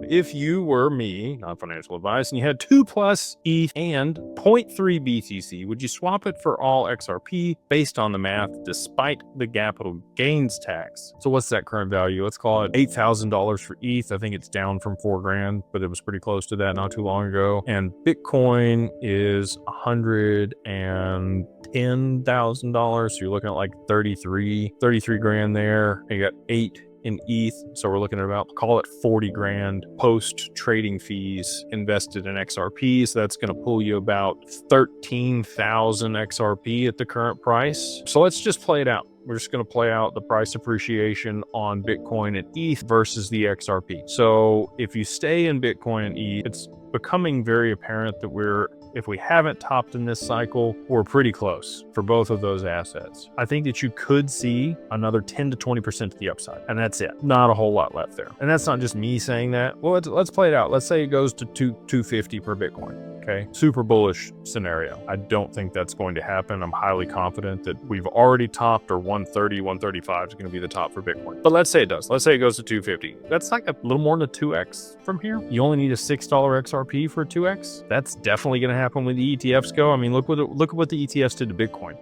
if you were me, not financial advice, and you had 2+ ETH and 0.3 BTC, would you swap it for all XRP based on the math despite the capital gains tax? So what's that current value? Let's call it $8,000 for ETH. I think it's down from 4 grand, but it was pretty close to that not too long ago. And Bitcoin is $110,000. So you're looking at like 33 grand there. You got 8 in ETH, so we're looking at about, call it 40 grand post trading fees invested in XRP. So that's going to pull you about 13,000 XRP at the current price. So let's just play it out. We're just going to play out the price appreciation on Bitcoin and ETH versus the XRP. So if you stay in Bitcoin and ETH, it's becoming very apparent that if we haven't topped in this cycle, we're pretty close for both of those assets. I think that you could see another 10 to 20% to the upside, and that's it. Not a whole lot left there. And that's not just me saying that. Well, let's play it out. Let's say it goes to 250 per Bitcoin. Okay, super bullish scenario. I don't think that's going to happen. I'm highly confident that we've already topped, or 130, 135 is going to be the top for Bitcoin. But let's say it does. Let's say it goes to 250. That's like a little more than a 2x from here. You only need a $6 XRP for a 2x. That's definitely going to happen when the ETFs go. I mean, look at what the ETFs did to Bitcoin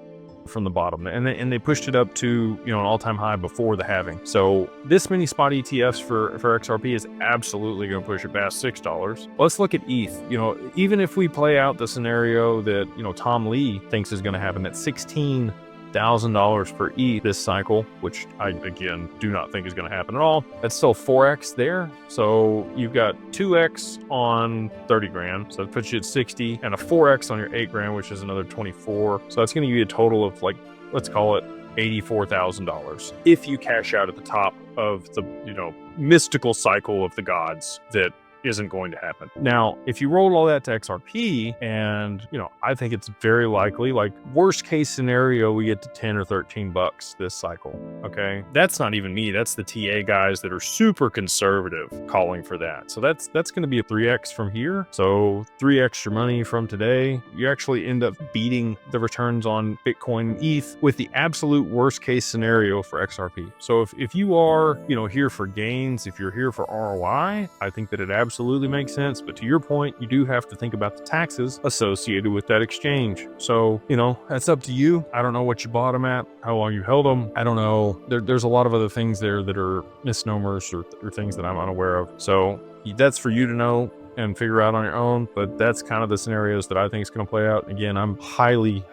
from the bottom, and they pushed it up to, you know, an all-time high before the halving. So this many spot ETFs for XRP is absolutely going to push it past $6. Let's look at ETH. You know, even if we play out the scenario that, you know, Tom Lee thinks is going to happen at $16,000 per ETH this cycle, which I, again, do not think is going to happen at all. That's still 4x there. So you've got 2x on 30 grand. So it puts you at 60, and a 4x on your 8 grand, which is another 24. So that's going to give you a total of, like, let's call it $84,000 if you cash out at the top of the, you know, mystical cycle of the gods that isn't going to happen. Now, if you roll all that to XRP, and, you know, I think it's very likely, like, worst case scenario, we get to 10 or 13 bucks this cycle. Okay, that's not even me. That's the TA guys that are super conservative calling for that. So that's going to be a 3x from here. So 3x your money from today. You actually end up beating the returns on Bitcoin and ETH with the absolute worst case scenario for XRP. So if you are, you know, here for gains, if you're here for ROI, I think that it absolutely makes sense. But to your point, you do have to think about the taxes associated with that exchange. So, you know, that's up to you. I don't know what you bought them at, how long you held them. I don't know. There's a lot of other things there that are misnomers or things that I'm unaware of. So that's for you to know and figure out on your own. But that's kind of the scenarios that I think is going to play out. Again, I'm highly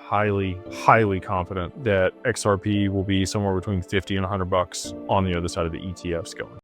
confident that XRP will be somewhere between 50 and 100 bucks on the other side of the ETFs going.